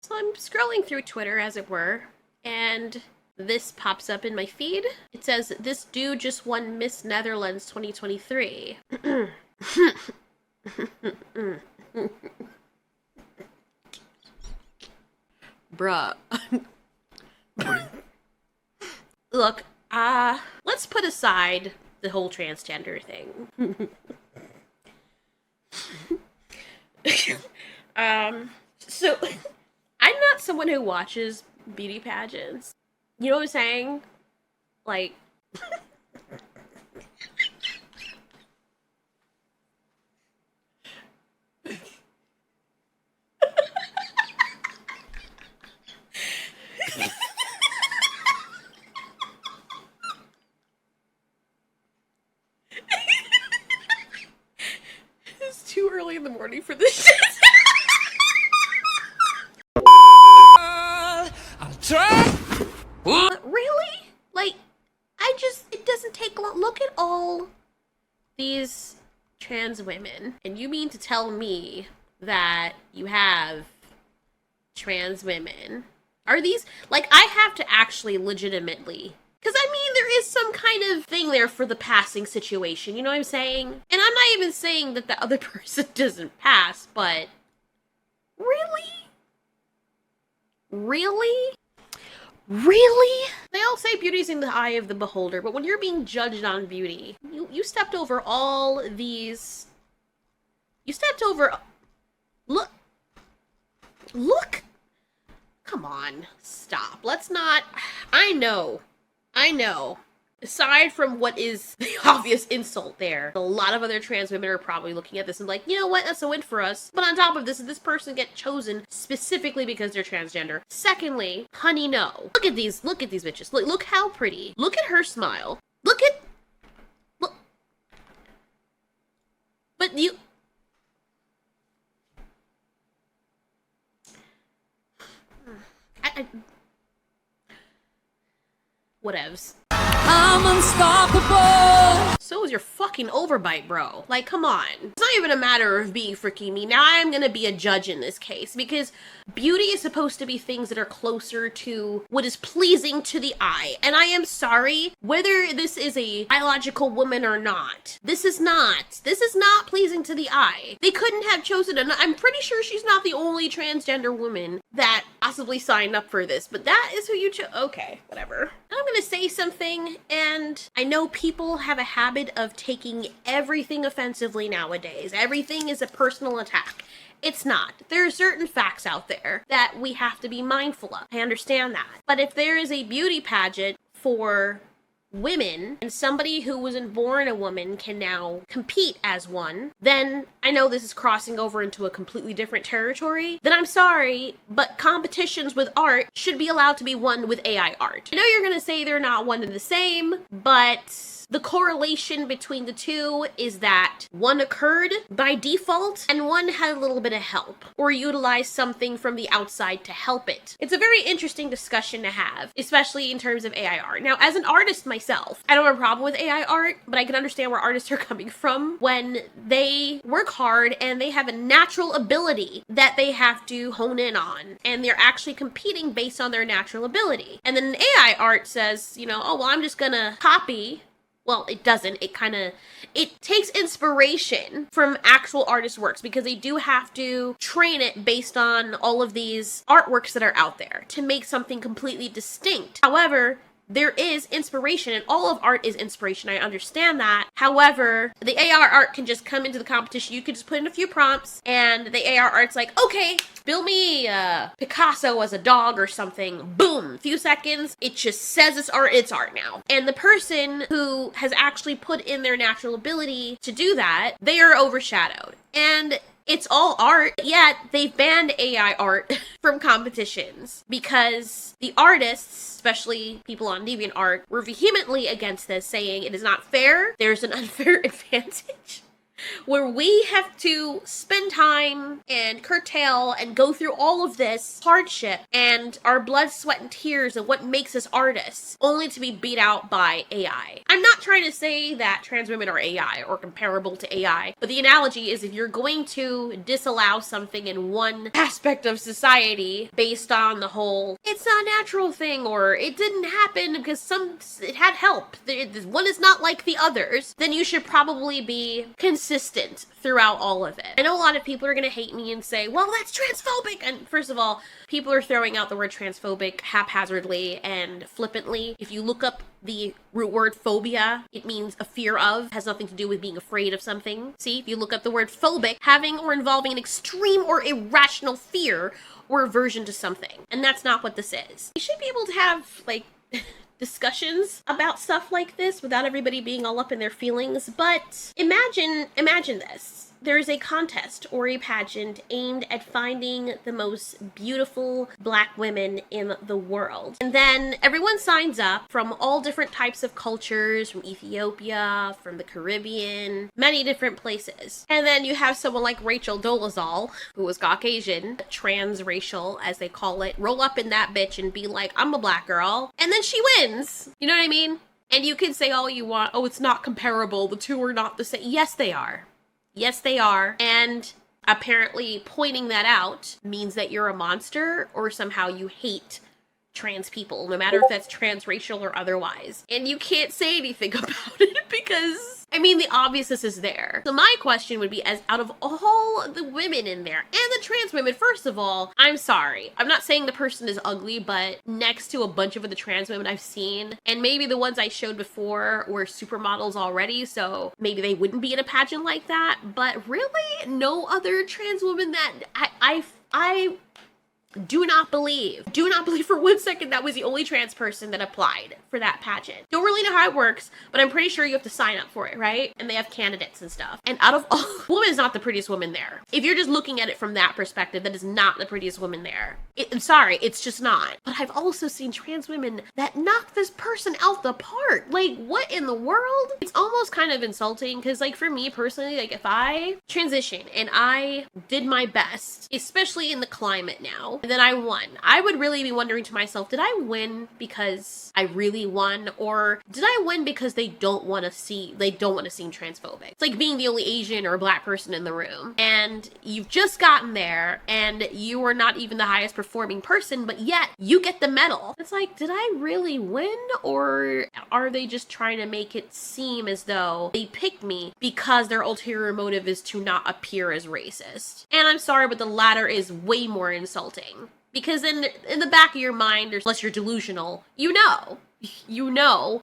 So I'm scrolling through Twitter, as it were, and this pops up in my feed. It says, "This dude just won Miss Netherlands 2023. Bruh. Look, let's put aside the whole transgender thing. So I'm not someone who watches beauty pageants. You know what I'm saying? Like, it's too early in the morning for this shit. Really? Like, it doesn't take long. Look at all these trans women. And you mean to tell me that you have trans women? Are these, like, I have to actually legitimately, because I mean, there is some kind of thing there for the passing situation, you know what I'm saying? And I'm not even saying that the other person doesn't pass, but really? Really? Really? They all say beauty's in the eye of the beholder, but when you're being judged on beauty, you stepped over all these. You stepped over. Look. Look. Come on. Stop. Let's not. I know. Aside from what is the obvious insult there, a lot of other trans women are probably looking at this and like, you know what, that's a win for us. But on top of this person get chosen specifically because they're transgender. Secondly, honey, no. Look at these bitches. Look how pretty. Look at her smile. Look. But you... Whatevs. I'm unstoppable. So is your fucking overbite, bro. Like, come on. It's not even a matter of being freaking me. Now I'm gonna be a judge in this case because beauty is supposed to be things that are closer to what is pleasing to the eye. And I am sorry, whether this is a biological woman or not, this is not pleasing to the eye. They couldn't have chosen I'm pretty sure she's not the only transgender woman that possibly signed up for this, but that is who you chose. Okay, whatever. I'm gonna say something, and I know people have a habit of taking everything offensively nowadays. Everything is a personal attack. It's not. There are certain facts out there that we have to be mindful of. I understand that. But if there is a beauty pageant for women and somebody who wasn't born a woman can now compete as one, then I know this is crossing over into a completely different territory. Then I'm sorry, but competitions with art should be allowed to be won with AI art. I know you're gonna say they're not one and the same, but the correlation between the two is that one occurred by default and one had a little bit of help or utilized something from the outside to help it. It's a very interesting discussion to have, especially in terms of AI art. Now, as an artist myself, I don't have a problem with AI art, but I can understand where artists are coming from when they work hard and they have a natural ability that they have to hone in on, and they're actually competing based on their natural ability. And then AI art says, you know, oh, well, I'm just gonna copy. Well, it doesn't. It takes inspiration from actual artist works because they do have to train it based on all of these artworks that are out there to make something completely distinct. However, there is inspiration, and all of art is inspiration. I understand that. However, the AR art can just come into the competition. You can just put in a few prompts, and the AR art's like, okay, build me Picasso as a dog or something. Boom, few seconds. It just says it's art now. And the person who has actually put in their natural ability to do that, they are overshadowed. And it's all art, yet they've banned AI art from competitions because the artists, especially people on DeviantArt, were vehemently against this, saying it is not fair, there's an unfair advantage. where we have to spend time and curtail and go through all of this hardship and our blood, sweat, and tears and what makes us artists, only to be beat out by AI. I'm not trying to say that trans women are AI or comparable to AI, but the analogy is if you're going to disallow something in one aspect of society based on the whole, it's not a natural thing or it didn't happen because it had help, one is not like the others, then you should probably be consistent throughout all of it. I know a lot of people are going to hate me and say, well, that's transphobic. And first of all, people are throwing out the word transphobic haphazardly and flippantly. If you look up the root word phobia, it means a fear of, has nothing to do with being afraid of something. See, if you look up the word phobic, having or involving an extreme or irrational fear or aversion to something. And that's not what this is. You should be able to have, like, discussions about stuff like this without everybody being all up in their feelings, but imagine this. There's a contest or a pageant aimed at finding the most beautiful Black women in the world. And then everyone signs up from all different types of cultures, from Ethiopia, from the Caribbean, many different places. And then you have someone like Rachel Dolezal, who was Caucasian, transracial as they call it, roll up in that bitch and be like, I'm a Black girl. And then she wins. You know what I mean? And you can say all you want, oh, it's not comparable, the two are not the same. Yes, they are. Yes, they are. And apparently pointing that out means that you're a monster or somehow you hate trans people, no matter if that's transracial or otherwise. And you can't say anything about it because, I mean, the obviousness is there. So my question would be, as out of all the women in there, and the trans women, first of all, I'm sorry. I'm not saying the person is ugly, but next to a bunch of the trans women I've seen, and maybe the ones I showed before were supermodels already, so maybe they wouldn't be in a pageant like that, but really, no other trans woman that I do not believe for 1 second that was the only trans person that applied for that pageant. Don't really know how it works, but I'm pretty sure you have to sign up for it, right? And they have candidates and stuff. And out of all, woman is not the prettiest woman there. If you're just looking at it from that perspective, that is not the prettiest woman there. I'm sorry, it's just not. But I've also seen trans women that knock this person out the park. Like, what in the world? It's almost kind of insulting because, like, for me personally, like, if I transition and I did my best, especially in the climate now, and then I won, I would really be wondering to myself, did I win because I really won, or did I win because they don't want to seem transphobic? It's like being the only Asian or Black person in the room, and you've just gotten there, and you are not even the highest performing person, but yet you get the medal. It's like, did I really win, or are they just trying to make it seem as though they picked me because their ulterior motive is to not appear as racist? And I'm sorry, but the latter is way more insulting. Because in the back of your mind, unless you're delusional, you know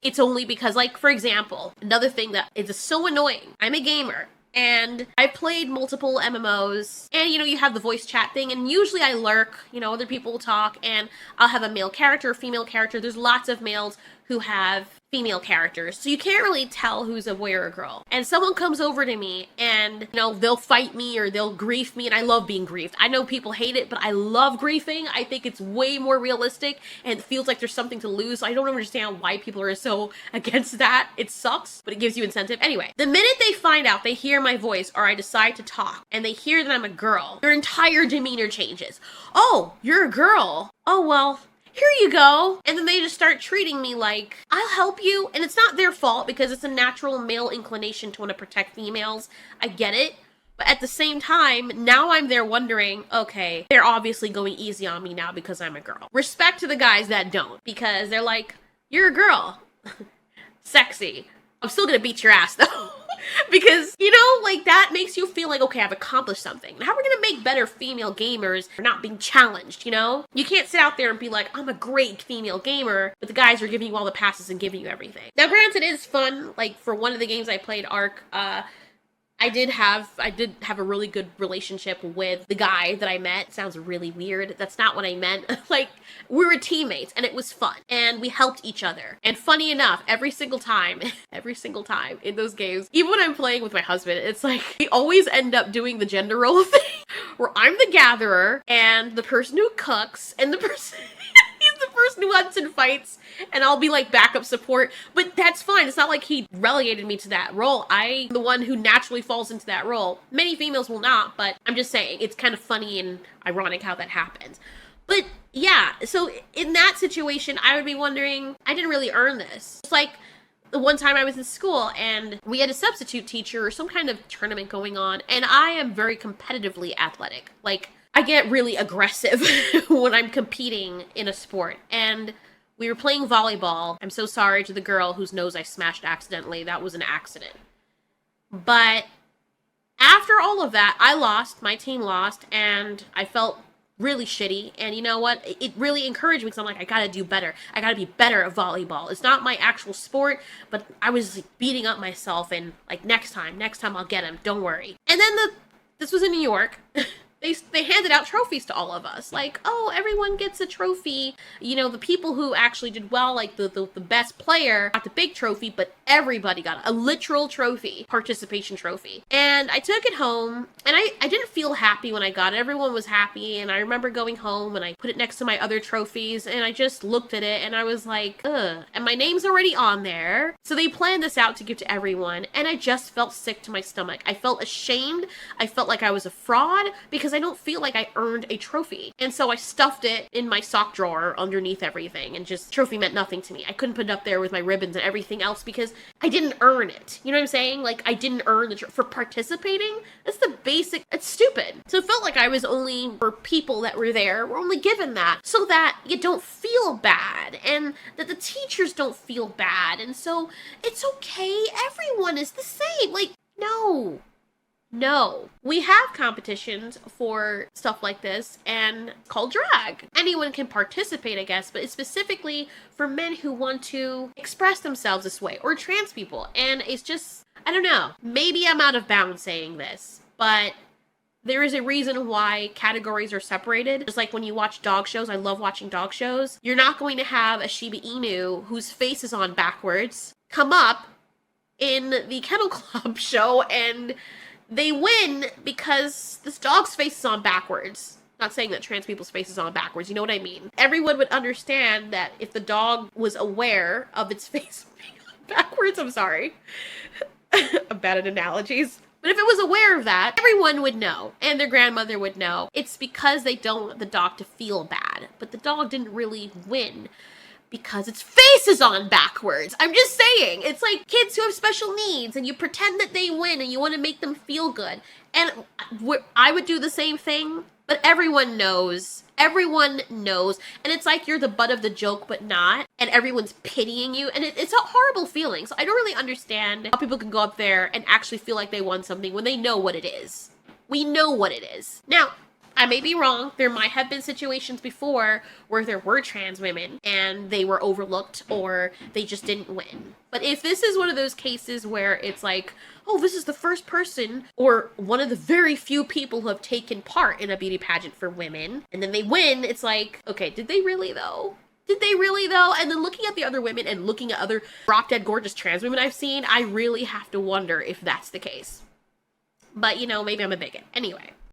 it's only because, like, for example, another thing that is so annoying, I'm a gamer. And I've played multiple MMOs, and, you know, you have the voice chat thing, and usually I lurk, you know, other people will talk, and I'll have a male character, a female character. There's lots of males who have female characters, so you can't really tell who's a boy or a girl. And someone comes over to me and, you know, they'll fight me or they'll grief me, and I love being griefed. I know people hate it, but I love griefing. I think it's way more realistic and it feels like there's something to lose. I don't understand why people are so against that. It sucks, but it gives you incentive. Anyway, the minute they find out, they hear my voice or I decide to talk and they hear that I'm a girl, their entire demeanor changes. Oh, you're a girl. Oh, well, here you go. And then they just start treating me like, I'll help you. And it's not their fault because it's a natural male inclination to want to protect females. I get it. But at the same time, now I'm there wondering, okay, they're obviously going easy on me now because I'm a girl. Respect to the guys that don't, because they're like, you're a girl. Sexy. I'm still gonna beat your ass though. Because, you know, like, that makes you feel like, okay, I've accomplished something. How are we gonna make better female gamers for not being challenged, you know? You can't sit out there and be like, I'm a great female gamer, but the guys are giving you all the passes and giving you everything. Now, granted, it is fun. Like, for one of the games I played, Ark, I did have a really good relationship with the guy that I met. Sounds really weird. That's not what I meant. Like, we were teammates and it was fun and we helped each other. And funny enough, every single time in those games, even when I'm playing with my husband, it's like we always end up doing the gender role thing where I'm the gatherer and the person who cooks and the person he's the person first nuance in fights, and I'll be like backup support, but that's fine. It's not like he relegated me to that role. I'm the one who naturally falls into that role. Many females will not, but I'm just saying, it's kind of funny and ironic how that happens. But yeah, so in that situation, I would be wondering, I didn't really earn this. It's like the one time I was in school and we had a substitute teacher or some kind of tournament going on, and I am very competitively athletic. Like, I get really aggressive when I'm competing in a sport. And we were playing volleyball. I'm so sorry to the girl whose nose I smashed accidentally. That was an accident. But after all of that, I lost. My team lost, and I felt really shitty. And you know what? It really encouraged me because I'm like, I gotta do better. I gotta be better at volleyball. It's not my actual sport, but I was beating up myself and like, next time I'll get him. Don't worry. And then this was in New York. They handed out trophies to all of us. Like, oh, everyone gets a trophy. You know, the people who actually did well, like the best player got the big trophy, but everybody got a literal trophy, participation trophy. And I took it home, and I didn't feel happy when I got it. Everyone was happy, and I remember going home, and I put it next to my other trophies, and I just looked at it, and I was like, ugh. And my name's already on there. So they planned this out to give to everyone, and I just felt sick to my stomach. I felt ashamed. I felt like I was a fraud, because I don't feel like I earned a trophy. And so I stuffed it in my sock drawer underneath everything, and just, trophy meant nothing to me. I couldn't put it up there with my ribbons and everything else because I didn't earn it. You know what I'm saying? Like, I didn't earn the for participating. That's the basic, it's stupid. So it felt like I was only, for people that were there, were only given that so that you don't feel bad, and that the teachers don't feel bad, and so it's okay, everyone is the same. Like, no. We have competitions for stuff like this, and it's called drag. Anyone can participate, I guess, but it's specifically for men who want to express themselves this way, or trans people. And it's just, I don't know, maybe I'm out of bounds saying this, but there is a reason why categories are separated. Just like when you watch dog shows, I love watching dog shows. You're not going to have a Shiba Inu whose face is on backwards come up in the Kennel Club show and they win because this dog's face is on backwards. Not saying that trans people's face is on backwards, you know what I mean? Everyone would understand that if the dog was aware of its face being on backwards, I'm sorry. I'm bad at analogies. But if it was aware of that, everyone would know, and their grandmother would know. It's because they don't want the dog to feel bad. But the dog didn't really win because its face is on backwards. I'm just saying, it's like kids who have special needs and you pretend that they win and you want to make them feel good. And I would do the same thing, but everyone knows. Everyone knows. And it's like you're the butt of the joke, but not. And everyone's pitying you. And it's a horrible feeling. So I don't really understand how people can go up there and actually feel like they won something when they know what it is. We know what it is. Now, I may be wrong. There might have been situations before where there were trans women and they were overlooked or they just didn't win. But if this is one of those cases where it's like, oh, this is the first person or one of the very few people who have taken part in a beauty pageant for women, and then they win, it's like, okay, did they really though? Did they really though? And then looking at the other women and looking at other drop dead gorgeous trans women I've seen, I really have to wonder if that's the case. But you know, maybe I'm a bigot. Anyway.